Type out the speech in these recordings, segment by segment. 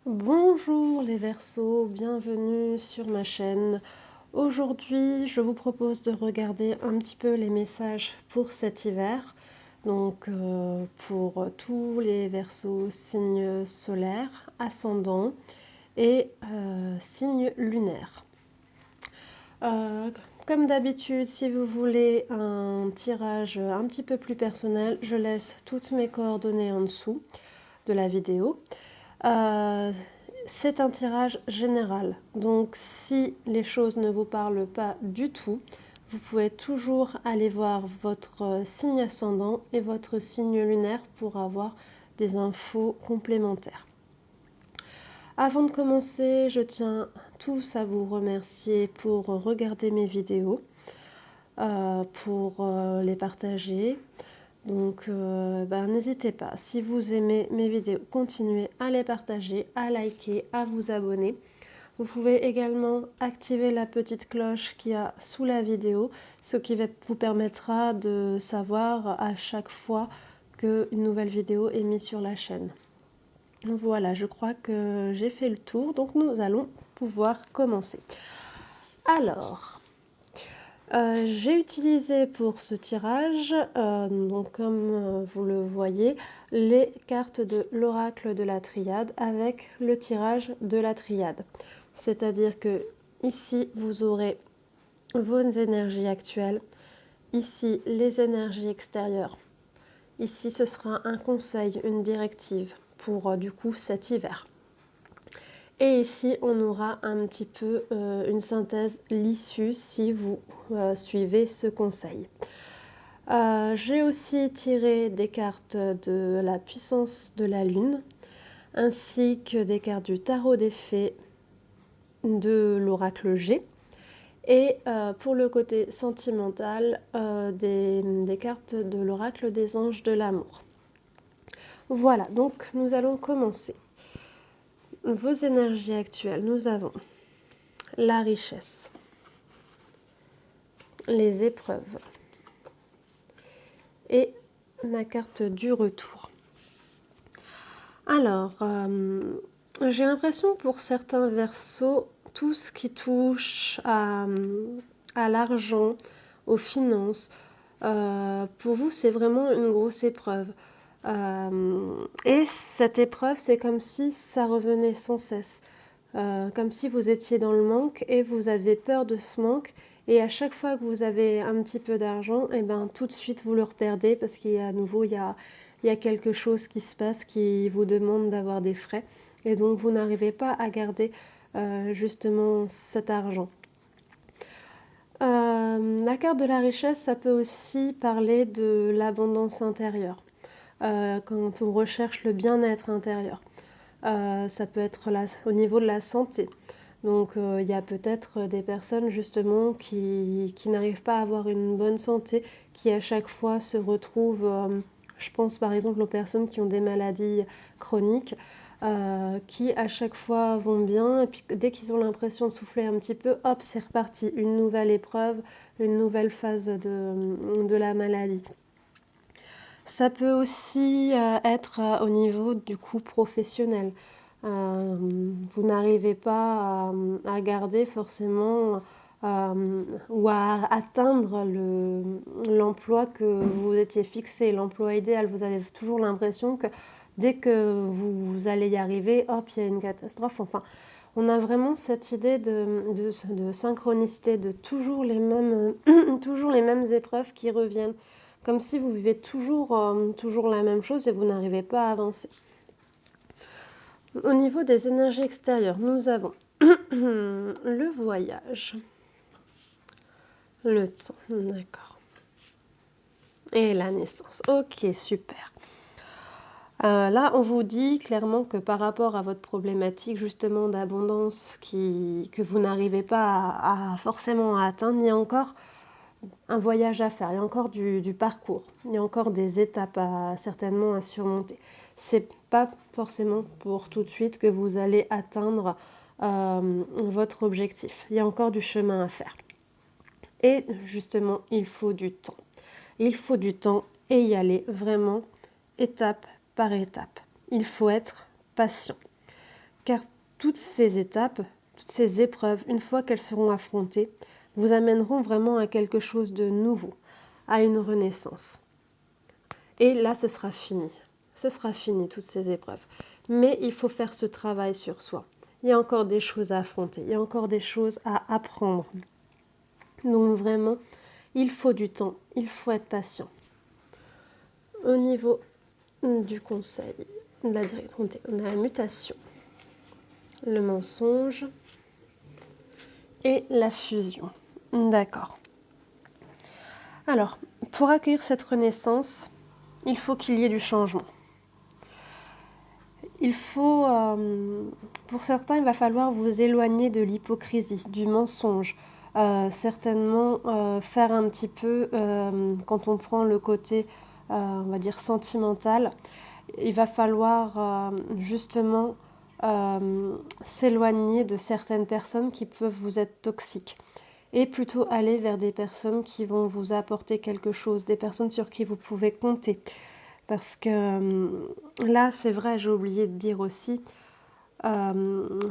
Bonjour les Verseaux, bienvenue sur ma chaîne. Aujourd'hui, je vous propose de regarder un petit peu les messages pour cet hiver. Donc pour tous les Verseaux, signes solaires, ascendants et signes lunaires. Comme d'habitude, si vous voulez un tirage un petit peu plus personnel, je laisse toutes mes coordonnées en dessous de la vidéo. C'est un tirage général, donc si les choses ne vous parlent pas du tout, vous pouvez toujours aller voir votre signe ascendant et votre signe lunaire pour avoir des infos complémentaires. Avant de commencer, je tiens tous à vous remercier pour regarder mes vidéos, pour les partager. Donc n'hésitez pas, si vous aimez mes vidéos, continuez à les partager, à liker, à vous abonner. Vous pouvez également activer la petite cloche qu'il y a sous la vidéo, ce qui vous permettra de savoir à chaque fois qu'une nouvelle vidéo est mise sur la chaîne. Voilà, je crois que j'ai fait le tour, donc nous allons pouvoir commencer. Alors, j'ai utilisé pour ce tirage, donc comme vous le voyez, les cartes de l'oracle de la triade avec le tirage de la triade. C'est-à-dire que ici, vous aurez vos énergies actuelles, ici les énergies extérieures. Ici, ce sera un conseil, une directive pour du coup cet hiver. Et ici, on aura un petit peu une synthèse, l'issue, si vous suivez ce conseil. J'ai aussi tiré des cartes de la puissance de la lune, ainsi que des cartes du tarot des fées de l'oracle G. Et pour le côté sentimental, des cartes de l'oracle des anges de l'amour. Voilà, donc nous allons commencer. Vos énergies actuelles, nous avons la richesse, les épreuves et la carte du retour. Alors, j'ai l'impression pour certains Verseaux, tout ce qui touche à l'argent, aux finances, pour vous c'est vraiment une grosse épreuve. Et cette épreuve, c'est comme si ça revenait sans cesse. Comme si vous étiez dans le manque et vous avez peur de ce manque. Et à chaque fois que vous avez un petit peu d'argent, et ben, tout de suite vous le reperdez parce qu'à nouveau, il y a quelque chose qui se passe qui vous demande d'avoir des frais. Et donc, vous n'arrivez pas à garder justement cet argent. La carte de la richesse, ça peut aussi parler de l'abondance intérieure. Quand on recherche le bien-être intérieur. Ça peut être au niveau de la santé. Donc il y a peut-être des personnes justement qui n'arrivent pas à avoir une bonne santé, qui à chaque fois se retrouvent, je pense par exemple aux personnes qui ont des maladies chroniques, qui à chaque fois vont bien, et puis dès qu'ils ont l'impression de souffler un petit peu, hop, c'est reparti, une nouvelle épreuve, une nouvelle phase de la maladie. Ça peut aussi être au niveau du coup professionnel. Vous n'arrivez pas à garder forcément ou à atteindre l'emploi que vous étiez fixé, l'emploi idéal. Vous avez toujours l'impression que dès que vous allez y arriver, hop, il y a une catastrophe. Enfin, on a vraiment cette idée de synchronicité, de toujours les mêmes épreuves qui reviennent. Comme si vous vivez toujours la même chose et vous n'arrivez pas à avancer. Au niveau des énergies extérieures, nous avons le voyage, le temps, d'accord, et la naissance. Ok, super. Là, on vous dit clairement que par rapport à votre problématique justement d'abondance que vous n'arrivez pas à forcément à atteindre, il y a encore un voyage à faire, il y a encore du parcours, il y a encore des étapes certainement à surmonter. C'est pas forcément pour tout de suite que vous allez atteindre votre objectif. Il y a encore du chemin à faire. Et justement, il faut du temps. Il faut du temps et y aller vraiment étape par étape. Il faut être patient. car toutes ces étapes, toutes ces épreuves, une fois qu'elles seront affrontées, vous amèneront vraiment à quelque chose de nouveau, à une renaissance. Et là, ce sera fini. Ce sera fini, toutes ces épreuves. Mais il faut faire ce travail sur soi. Il y a encore des choses à affronter, il y a encore des choses à apprendre. Donc vraiment, il faut du temps, il faut être patient. Au niveau du conseil, de la direction, on a la mutation, le mensonge et la fusion. D'accord. Alors, pour accueillir cette renaissance, il faut qu'il y ait du changement. Il faut, pour certains, il va falloir vous éloigner de l'hypocrisie, du mensonge. Certainement faire un petit peu, quand on prend le côté, on va dire, sentimental, il va falloir justement s'éloigner de certaines personnes qui peuvent vous être toxiques et plutôt aller vers des personnes qui vont vous apporter quelque chose, des personnes sur qui vous pouvez compter. Parce que là, c'est vrai, j'ai oublié de dire aussi,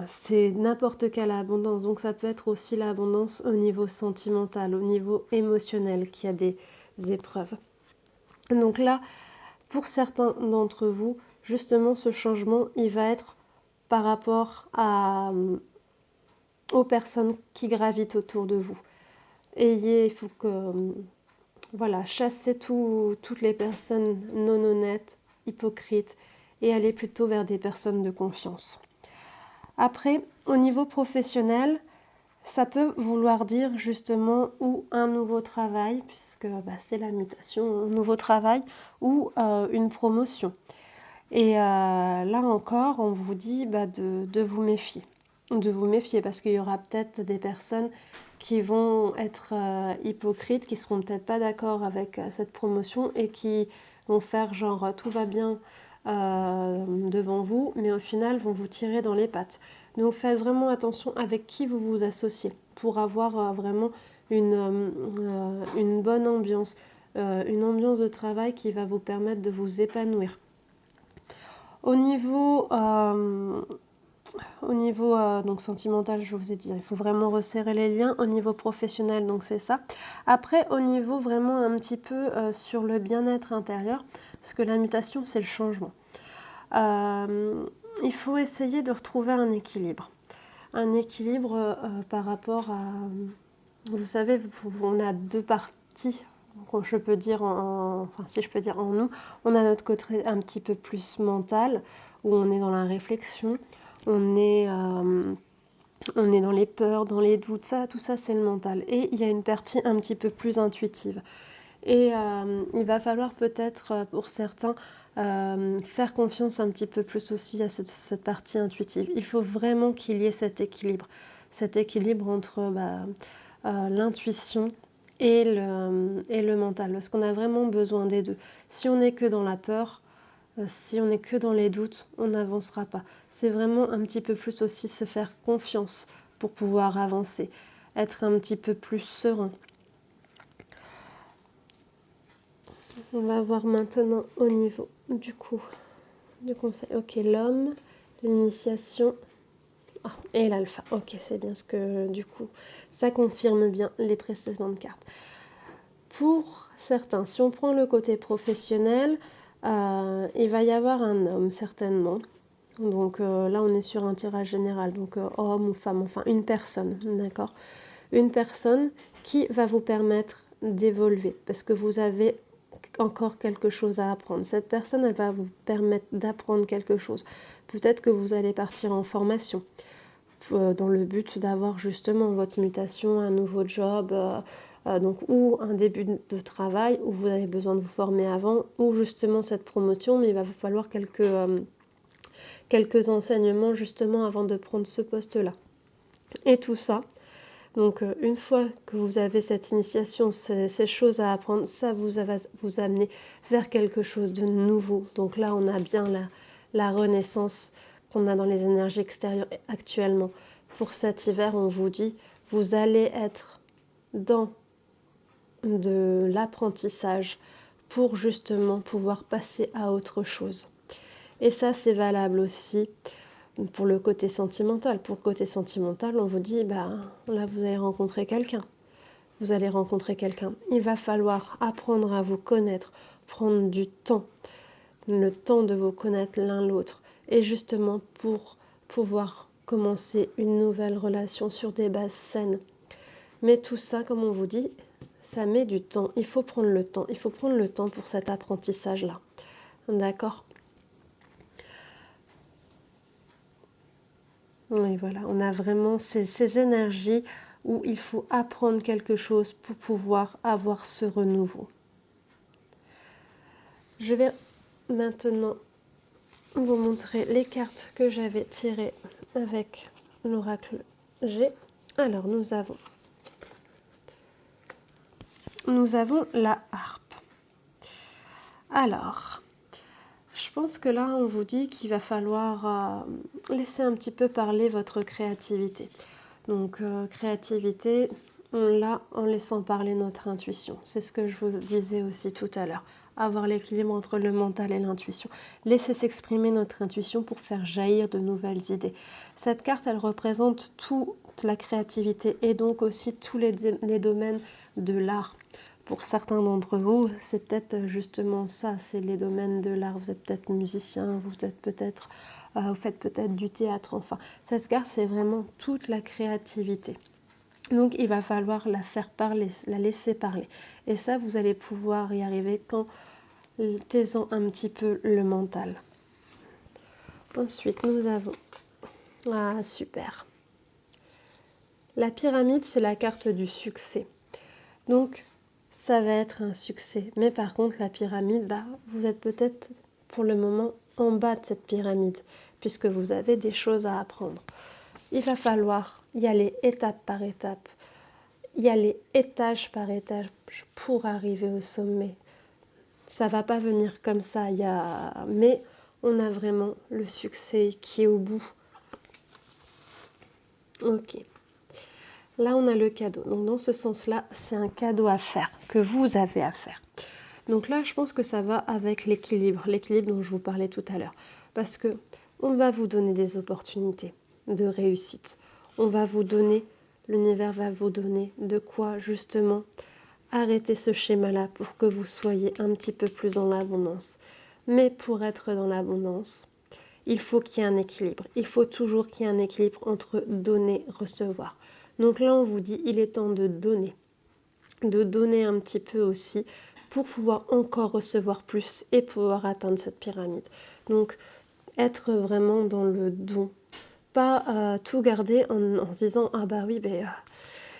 c'est n'importe quelle abondance. Donc ça peut être aussi l'abondance au niveau sentimental, au niveau émotionnel, qu'il y a des épreuves. Donc là, pour certains d'entre vous, justement, ce changement, il va être par rapport aux personnes qui gravitent autour de vous. Il faut que... Voilà, chassez toutes les personnes non honnêtes, hypocrites, et allez plutôt vers des personnes de confiance. Après, au niveau professionnel, ça peut vouloir dire justement ou un nouveau travail, puisque c'est la mutation, un nouveau travail, ou une promotion. Et là encore, on vous dit de vous méfier. De vous méfier, parce qu'il y aura peut-être des personnes qui vont être hypocrites, qui seront peut-être pas d'accord avec cette promotion et qui vont faire genre tout va bien devant vous, mais au final vont vous tirer dans les pattes. Donc faites vraiment attention avec qui vous vous associez pour avoir vraiment une bonne ambiance, une ambiance de travail qui va vous permettre de vous épanouir. Au niveau donc sentimental, je vous ai dit, il faut vraiment resserrer les liens. Au niveau professionnel, donc c'est ça. Après, au niveau vraiment un petit peu sur le bien-être intérieur, parce que la mutation, c'est le changement. Il faut essayer de retrouver un équilibre. Un équilibre par rapport à... Vous savez, on a deux parties, je peux dire enfin si je peux dire en nous. On a notre côté un petit peu plus mental, où on est dans la réflexion, on est dans les peurs, dans les doutes, tout ça c'est le mental. Et il y a une partie un petit peu plus intuitive. Et il va falloir peut-être pour certains faire confiance un petit peu plus aussi à cette partie intuitive. Il faut vraiment qu'il y ait cet équilibre entre l'intuition et le mental, parce qu'on a vraiment besoin des deux. Si on n'est que dans la peur, si on n'est que dans les doutes, on n'avancera pas. C'est vraiment un petit peu plus aussi se faire confiance pour pouvoir avancer, être un petit peu plus serein. On va voir maintenant au niveau du conseil. Ok, l'homme, l'initiation et l'alpha. Ok, c'est bien ce que du coup, ça confirme bien les précédentes cartes. Pour certains, si on prend le côté professionnel, il va y avoir un homme certainement. Donc là, on est sur un tirage général, donc homme ou femme, enfin une personne, d'accord ? Une personne qui va vous permettre d'évoluer, parce que vous avez encore quelque chose à apprendre. Cette personne, elle va vous permettre d'apprendre quelque chose. Peut-être que vous allez partir en formation, dans le but d'avoir justement votre mutation, un nouveau job, donc ou un début de travail où vous avez besoin de vous former avant, ou justement cette promotion, mais il va vous falloir quelques enseignements justement avant de prendre ce poste-là. Et tout ça, donc une fois que vous avez cette initiation, ces choses à apprendre, ça va vous amener vers quelque chose de nouveau. Donc là, on a bien la renaissance qu'on a dans les énergies extérieures actuellement. Pour cet hiver, on vous dit, vous allez être dans de l'apprentissage pour justement pouvoir passer à autre chose. Et ça, c'est valable aussi pour le côté sentimental. Pour le côté sentimental, on vous dit, bah, là, vous allez rencontrer quelqu'un. Vous allez rencontrer quelqu'un. Il va falloir apprendre à vous connaître, prendre du temps, le temps de vous connaître l'un l'autre. Et justement, pour pouvoir commencer une nouvelle relation sur des bases saines. Mais tout ça, comme on vous dit, ça met du temps. Il faut prendre le temps. Il faut prendre le temps pour cet apprentissage-là. D'accord ? Oui, voilà. On a vraiment ces énergies où il faut apprendre quelque chose pour pouvoir avoir ce renouveau. Je vais maintenant vous montrer les cartes que j'avais tirées avec l'oracle G. Alors, nous avons la harpe. Alors, je pense que là, on vous dit qu'il va falloir laisser un petit peu parler votre créativité. Donc, créativité, on l'a en laissant parler notre intuition. C'est ce que je vous disais aussi tout à l'heure. Avoir l'équilibre entre le mental et l'intuition. Laisser s'exprimer notre intuition pour faire jaillir de nouvelles idées. Cette carte, elle représente toute la créativité et donc aussi tous les domaines de l'art. Pour certains d'entre vous, c'est peut-être justement ça, c'est les domaines de l'art. Vous êtes peut-être musicien, vous faites peut-être du théâtre, enfin. Cette carte, c'est vraiment toute la créativité. Donc, il va falloir la faire parler, la laisser parler. Et ça, vous allez pouvoir y arriver qu'en taisant un petit peu le mental. Ensuite, nous avons... Ah, super. La pyramide, c'est la carte du succès. Donc, ça va être un succès. Mais par contre, la pyramide, bah, vous êtes peut-être pour le moment en bas de cette pyramide, puisque vous avez des choses à apprendre. Il va falloir y aller étape par étape, y aller étage par étage pour arriver au sommet. Ça va pas venir comme ça, mais on a vraiment le succès qui est au bout. Ok. Là, on a le cadeau. Donc, dans ce sens-là, c'est un cadeau à faire, que vous avez à faire. Donc là, je pense que ça va avec l'équilibre dont je vous parlais tout à l'heure. Parce que on va vous donner des opportunités de réussite. L'univers va vous donner de quoi, justement, arrêter ce schéma-là pour que vous soyez un petit peu plus dans l'abondance. Mais pour être dans l'abondance, il faut qu'il y ait un équilibre. Il faut toujours qu'il y ait un équilibre entre donner et recevoir. Donc là, on vous dit, il est temps de donner un petit peu aussi pour pouvoir encore recevoir plus et pouvoir atteindre cette pyramide. Donc, être vraiment dans le don. Pas tout garder en se disant « Ah bah oui,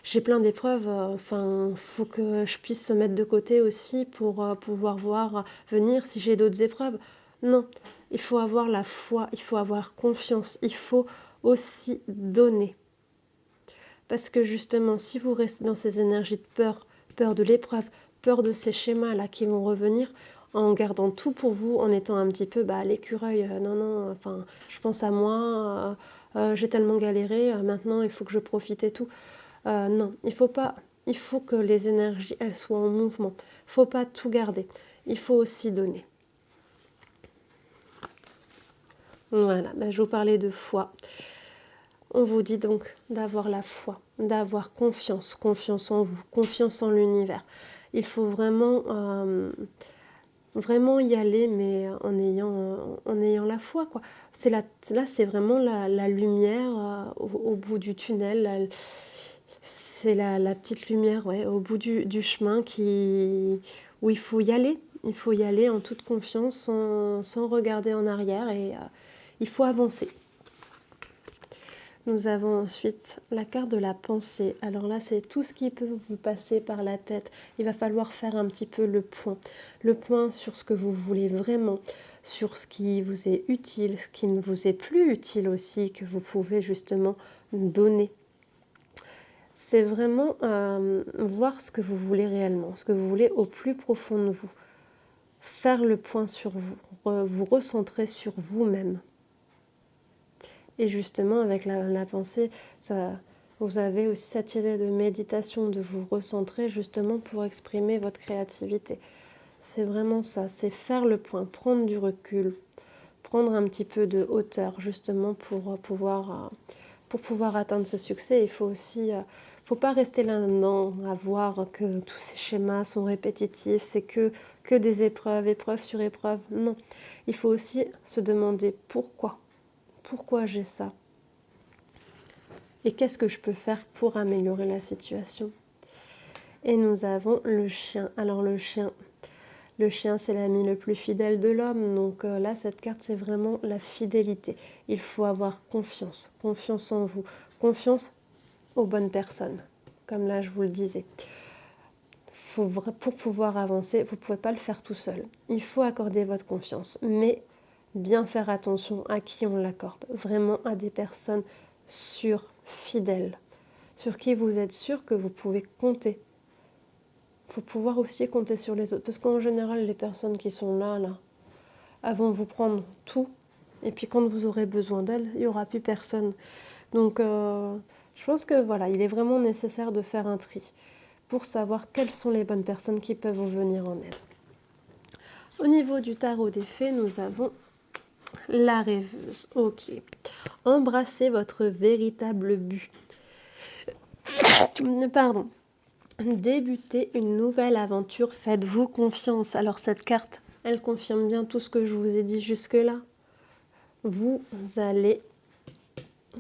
j'ai plein d'épreuves, faut que je puisse se mettre de côté aussi pour pouvoir voir venir si j'ai d'autres épreuves. » Non, il faut avoir la foi, il faut avoir confiance, il faut aussi donner. Parce que justement, si vous restez dans ces énergies de peur de l'épreuve, peur de ces schémas-là qui vont revenir, en gardant tout pour vous, en étant un petit peu l'écureuil, non, je pense à moi, j'ai tellement galéré, maintenant il faut que je profite et tout. Non, il faut pas. Il faut que les énergies, elles soient en mouvement. Il ne faut pas tout garder. Il faut aussi donner. Voilà, je vous parlais de foi. On vous dit donc d'avoir la foi, d'avoir confiance en vous, confiance en l'univers. Il faut vraiment y aller, mais en ayant la foi, quoi. Là, c'est vraiment la lumière au bout du tunnel. C'est la petite lumière, au bout du chemin où il faut y aller. Il faut y aller en toute confiance, sans regarder en arrière, et il faut avancer. Nous avons ensuite la carte de la pensée. Alors là, c'est tout ce qui peut vous passer par la tête. Il va falloir faire un petit peu le point sur ce que vous voulez vraiment, sur ce qui vous est utile, ce qui ne vous est plus utile aussi, que vous pouvez justement donner. C'est vraiment voir ce que vous voulez réellement, ce que vous voulez au plus profond de vous. Faire le point sur vous, vous recentrer sur vous-même. Et justement, avec la pensée, vous avez aussi cette idée de méditation, de vous recentrer justement pour exprimer votre créativité. C'est vraiment ça, c'est faire le point, prendre du recul prendre un petit peu de hauteur justement pour pouvoir atteindre ce succès. Il faut aussi, faut pas rester là-dedans à voir que tous ces schémas sont répétitifs, c'est que des épreuves, épreuve sur épreuve. Non, il faut aussi se demander pourquoi j'ai ça et qu'est-ce que je peux faire pour améliorer la situation. Et nous avons le chien. Alors le chien, c'est l'ami le plus fidèle de l'homme. Donc là, cette carte, c'est vraiment la fidélité. Il faut avoir confiance en vous, confiance aux bonnes personnes. Comme là, je vous le disais. Pour pouvoir avancer, vous ne pouvez pas le faire tout seul. Il faut accorder votre confiance, mais bien faire attention à qui on l'accorde. Vraiment à des personnes sûres, fidèles, sur qui vous êtes sûr que vous pouvez compter. Il faut pouvoir aussi compter sur les autres, parce qu'en général, les personnes qui sont là, elles vont vous prendre tout, et puis quand vous aurez besoin d'elles, il n'y aura plus personne. Donc, je pense que voilà, il est vraiment nécessaire de faire un tri pour savoir quelles sont les bonnes personnes qui peuvent vous venir en aide. Au niveau du tarot des fées, nous avons la rêveuse. Ok. Embrassez votre véritable but. Pardon. Débutez une nouvelle aventure, faites-vous confiance. Alors cette carte, elle confirme bien tout ce que je vous ai dit jusque-là. Vous allez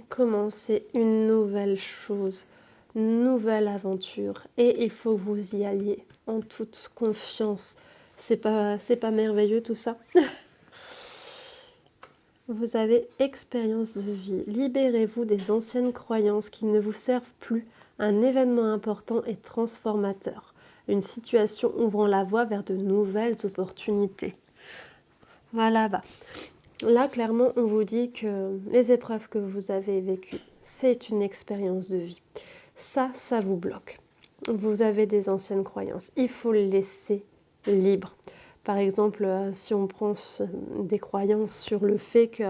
commencer une nouvelle chose, une nouvelle aventure, et il faut que vous y alliez en toute confiance. C'est pas merveilleux tout ça? Vous avez expérience de vie. Libérez-vous des anciennes croyances qui ne vous servent plus. Un événement important et transformateur. Une situation ouvrant la voie vers de nouvelles opportunités. Voilà, là, clairement, on vous dit que les épreuves que vous avez vécues, c'est une expérience de vie. Ça vous bloque. Vous avez des anciennes croyances. Il faut le laisser libre. Par exemple, si on prend des croyances sur le fait que,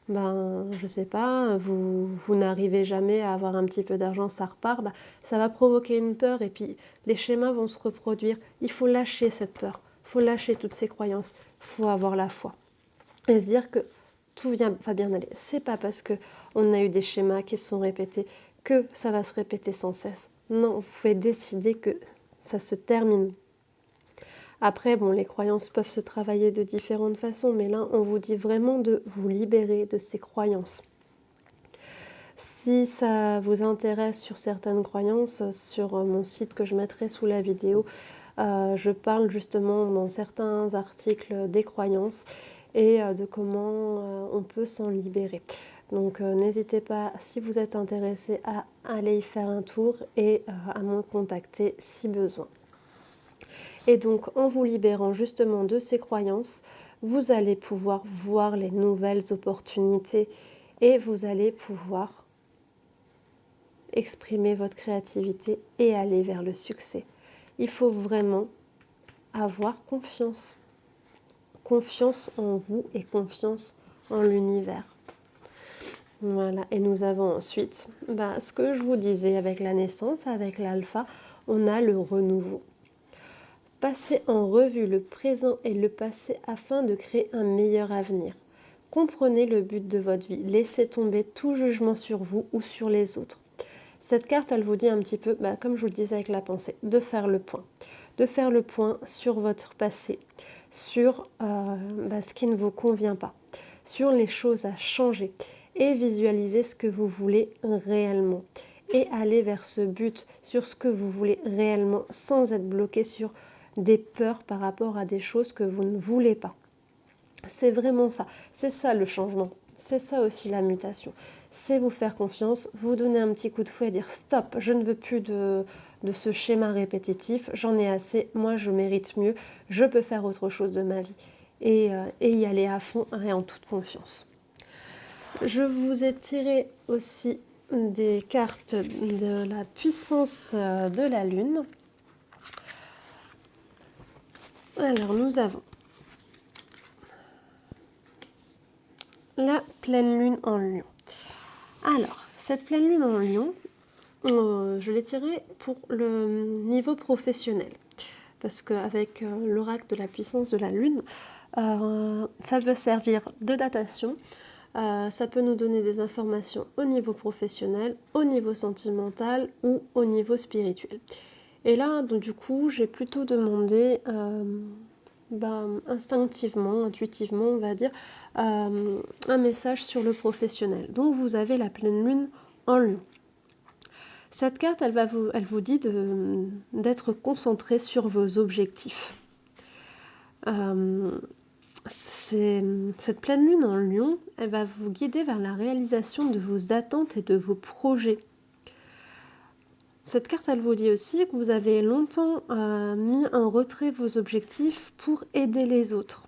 je sais pas, vous n'arrivez jamais à avoir un petit peu d'argent, ça repart, ça va provoquer une peur et puis les schémas vont se reproduire. Il faut lâcher cette peur, il faut lâcher toutes ces croyances, il faut avoir la foi. Et se dire que tout va bien aller. C'est pas parce qu'on a eu des schémas qui se sont répétés que ça va se répéter sans cesse. Non, vous pouvez décider que ça se termine. Après, les croyances peuvent se travailler de différentes façons, mais là, on vous dit vraiment de vous libérer de ces croyances. Si ça vous intéresse sur certaines croyances, sur mon site que je mettrai sous la vidéo, je parle justement dans certains articles des croyances et de comment on peut s'en libérer. Donc n'hésitez pas, si vous êtes intéressé, à aller y faire un tour et à me contacter si besoin. Et donc en vous libérant justement de ces croyances, vous allez pouvoir voir les nouvelles opportunités et vous allez pouvoir exprimer votre créativité et aller vers le succès. Il faut vraiment avoir confiance. Confiance en vous et confiance en l'univers. Voilà, et nous avons ensuite, ce que je vous disais avec la naissance, avec l'alpha, on a le renouveau. Passez en revue le présent et le passé afin de créer un meilleur avenir. Comprenez le but de votre vie, laissez tomber tout jugement sur vous ou sur les autres. Cette carte, elle vous dit un petit peu, comme je vous le disais avec la pensée, de faire le point. De faire le point sur votre passé, sur ce qui ne vous convient pas, sur les choses à changer et visualiser ce que vous voulez réellement. Et aller vers ce but, sur ce que vous voulez réellement, sans être bloqué sur des peurs par rapport à des choses que vous ne voulez pas. C'est vraiment ça. C'est ça le changement. C'est ça aussi la mutation. C'est vous faire confiance, vous donner un petit coup de fouet et dire stop, je ne veux plus de ce schéma répétitif, j'en ai assez, moi je mérite mieux, je peux faire autre chose de ma vie. Et y aller à fond et en toute confiance. Je vous ai tiré aussi des cartes de la puissance de la Lune. Alors nous avons la pleine lune en Lion. Alors, cette pleine lune en Lion, je l'ai tirée pour le niveau professionnel. parce qu'avec l'oracle de la puissance de la lune, ça peut servir de datation, ça peut nous donner des informations au niveau professionnel, au niveau sentimental ou au niveau spirituel. Et là, donc, du coup, j'ai plutôt demandé instinctivement, intuitivement, on va dire, un message sur le professionnel. Donc vous avez la pleine lune en Lion. Cette carte, elle vous dit d'être concentré sur vos objectifs. Cette pleine lune en Lion, elle va vous guider vers la réalisation de vos attentes et de vos projets. Cette carte, elle vous dit aussi que vous avez longtemps mis en retrait vos objectifs pour aider les autres.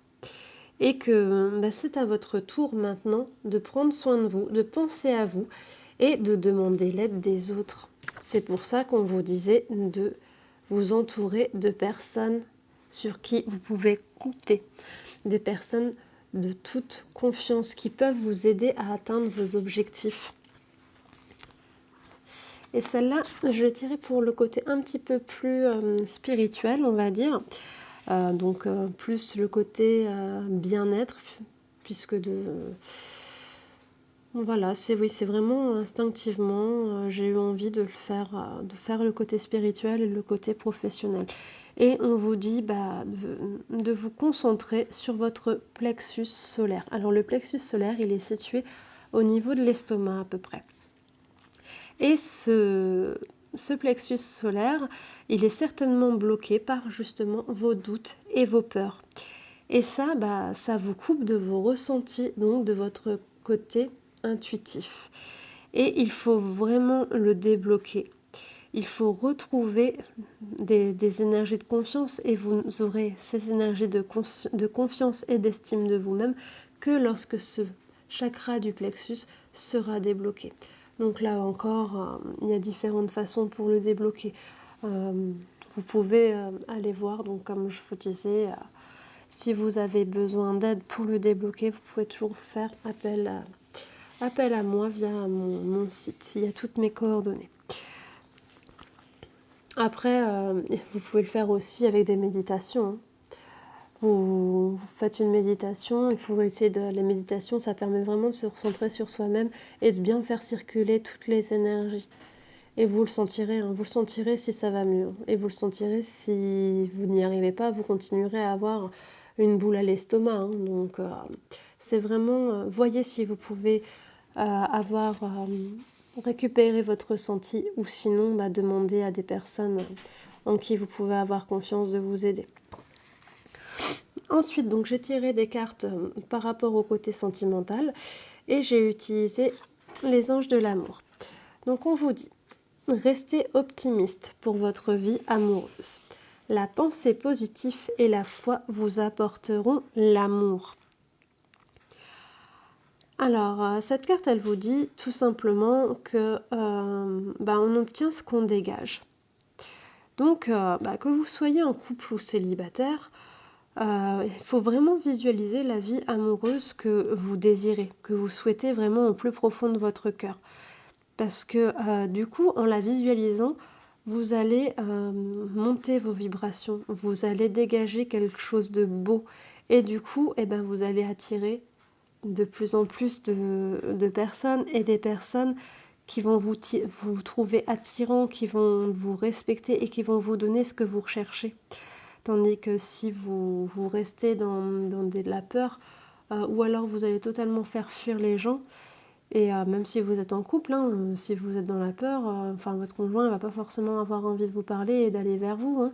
Et que c'est à votre tour maintenant de prendre soin de vous, de penser à vous et de demander l'aide des autres. C'est pour ça qu'on vous disait de vous entourer de personnes sur qui vous pouvez compter, des personnes de toute confiance qui peuvent vous aider à atteindre vos objectifs. Et celle-là, je l'ai tirée pour le côté un petit peu plus spirituel, on va dire. Plus le côté bien-être, puisque voilà, c'est vraiment instinctivement, j'ai eu envie de faire le côté spirituel et le côté professionnel. Et on vous dit de vous concentrer sur votre plexus solaire. Alors le plexus solaire, il est situé au niveau de l'estomac à peu près. Et ce plexus solaire, il est certainement bloqué par justement vos doutes et vos peurs. Et ça, ça vous coupe de vos ressentis, donc de votre côté intuitif. Et il faut vraiment le débloquer. Il faut retrouver des énergies de confiance et vous aurez ces énergies de confiance et d'estime de vous-même que lorsque ce chakra du plexus sera débloqué. Donc là encore, il y a différentes façons pour le débloquer. Vous pouvez aller voir, donc comme je vous disais, si vous avez besoin d'aide pour le débloquer, vous pouvez toujours faire appel à moi via mon site. Il y a toutes mes coordonnées. Après, vous pouvez le faire aussi avec des méditations. Hein. Vous faites une méditation, il faut essayer les méditations, ça permet vraiment de se recentrer sur soi-même et de bien faire circuler toutes les énergies. Et vous le sentirez si ça va mieux. Et vous le sentirez si vous n'y arrivez pas, vous continuerez à avoir une boule à l'estomac. Hein. Donc c'est vraiment, voyez si vous pouvez récupérer votre ressenti ou sinon demandez à des personnes en qui vous pouvez avoir confiance de vous aider. Ensuite, donc j'ai tiré des cartes par rapport au côté sentimental et j'ai utilisé les anges de l'amour. Donc on vous dit, restez optimiste pour votre vie amoureuse. La pensée positive et la foi vous apporteront l'amour. Alors, cette carte, elle vous dit tout simplement que on obtient ce qu'on dégage. Donc, que vous soyez en couple ou célibataire, il faut vraiment visualiser la vie amoureuse que vous désirez, que vous souhaitez vraiment au plus profond de votre cœur. Parce que du coup, en la visualisant, vous allez monter vos vibrations, vous allez dégager quelque chose de beau. Et du coup, vous allez attirer de plus en plus de personnes et des personnes qui vont vous trouver attirant, qui vont vous respecter et qui vont vous donner ce que vous recherchez. Tandis que si vous restez dans de la peur, ou alors vous allez totalement faire fuir les gens, et même si vous êtes en couple, si vous êtes dans la peur, votre conjoint ne va pas forcément avoir envie de vous parler et d'aller vers vous. Hein.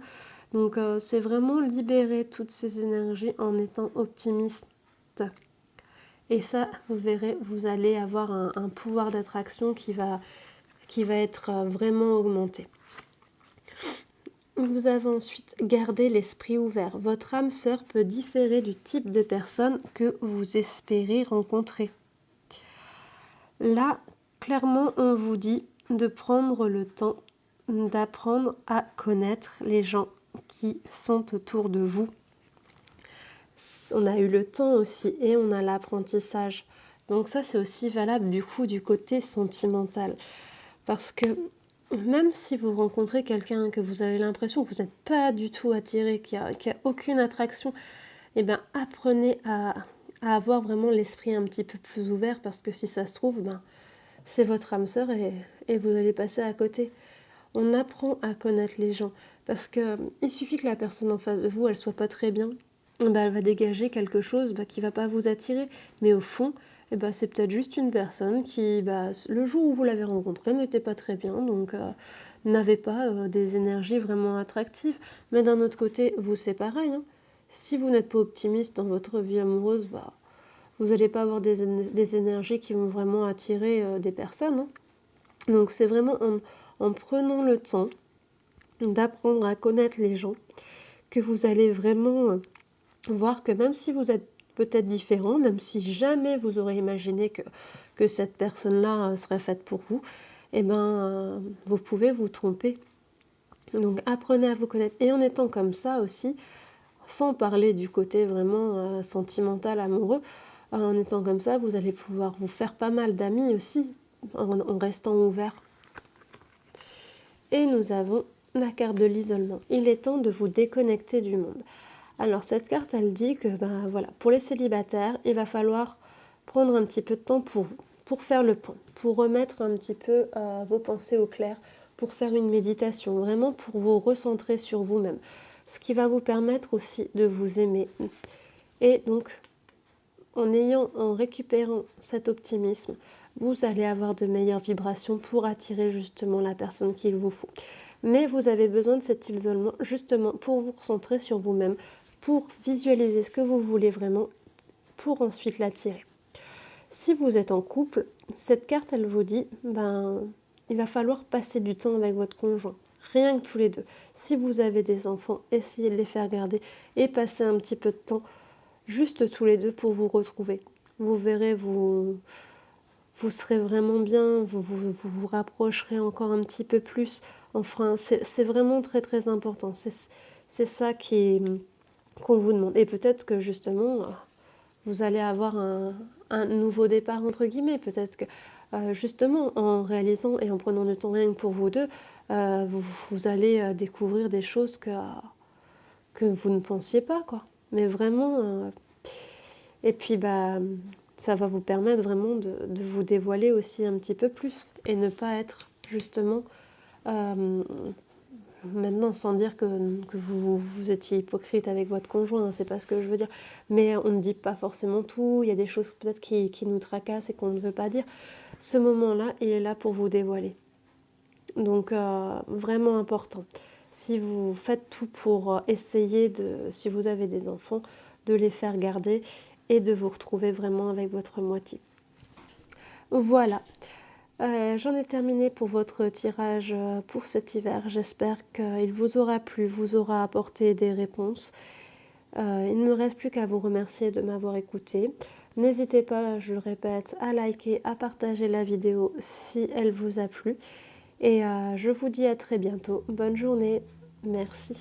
Donc c'est vraiment libérer toutes ces énergies en étant optimiste. Et ça, vous verrez, vous allez avoir un pouvoir d'attraction qui va être vraiment augmenté. Vous avez ensuite gardé l'esprit ouvert. Votre âme sœur peut différer du type de personne que vous espérez rencontrer. Là, clairement, on vous dit de prendre le temps d'apprendre à connaître les gens qui sont autour de vous. On a eu le temps aussi et on a l'apprentissage. Donc ça, c'est aussi valable du coup du côté sentimental. Parce que même si vous rencontrez quelqu'un que vous avez l'impression que vous n'êtes pas du tout attiré, qu'il y a aucune attraction, eh bien apprenez à avoir vraiment l'esprit un petit peu plus ouvert, parce que si ça se trouve, ben, c'est votre âme sœur et vous allez passer à côté. On apprend à connaître les gens, parce que il suffit que la personne en face de vous, elle soit pas très bien, ben, elle va dégager quelque chose qui va pas vous attirer, mais au fond, c'est peut-être juste une personne qui, le jour où vous l'avez rencontrée, n'était pas très bien, donc n'avait pas des énergies vraiment attractives. Mais d'un autre côté, vous, c'est pareil, hein. Si vous n'êtes pas optimiste dans votre vie amoureuse, vous n'allez pas avoir des énergies qui vont vraiment attirer des personnes, hein. Donc c'est vraiment en prenant le temps d'apprendre à connaître les gens que vous allez vraiment voir que même si vous êtes peut-être différent, même si jamais vous aurez imaginé que cette personne-là serait faite pour vous, vous pouvez vous tromper. Donc apprenez à vous connaître. Et en étant comme ça aussi, sans parler du côté vraiment sentimental, amoureux, en étant comme ça, vous allez pouvoir vous faire pas mal d'amis aussi, en restant ouvert. Et nous avons la carte de l'isolement. Il est temps de vous déconnecter du monde. Alors cette carte, elle dit que voilà, pour les célibataires, il va falloir prendre un petit peu de temps pour vous, pour faire le point, pour remettre un petit peu vos pensées au clair, pour faire une méditation, vraiment pour vous recentrer sur vous-même, ce qui va vous permettre aussi de vous aimer. Et donc, en récupérant cet optimisme, vous allez avoir de meilleures vibrations pour attirer justement la personne qu'il vous faut. Mais vous avez besoin de cet isolement justement pour vous concentrer sur vous-même, pour visualiser ce que vous voulez vraiment, pour ensuite l'attirer. Si vous êtes en couple, cette carte, elle vous dit, il va falloir passer du temps avec votre conjoint, rien que tous les deux. Si vous avez des enfants, essayez de les faire garder et passer un petit peu de temps juste tous les deux pour vous retrouver. Vous verrez, vous serez vraiment bien, vous rapprocherez encore un petit peu plus. Enfin, c'est vraiment très très important. C'est ça qu'on vous demande. Et peut-être que justement, vous allez avoir un nouveau départ entre guillemets. Peut-être que justement, en réalisant et en prenant du temps rien que pour vous deux, vous allez découvrir des choses que vous ne pensiez pas, quoi. Mais vraiment, et puis ça va vous permettre vraiment de vous dévoiler aussi un petit peu plus et ne pas être justement euh, maintenant, sans dire que vous étiez hypocrite avec votre conjoint, hein, c'est pas ce que je veux dire, mais on ne dit pas forcément tout, il y a des choses peut-être qui nous tracassent et qu'on ne veut pas dire. Ce moment-là, il est là pour vous dévoiler. Donc vraiment important. Si vous faites tout pour essayer si vous avez des enfants, de les faire garder et de vous retrouver vraiment avec votre moitié. Voilà. J'en ai terminé pour votre tirage pour cet hiver. J'espère qu'il vous aura plu, vous aura apporté des réponses. Il ne me reste plus qu'à vous remercier de m'avoir écouté. N'hésitez pas, je le répète, à liker, à partager la vidéo si elle vous a plu. Et je vous dis à très bientôt. Bonne journée. Merci.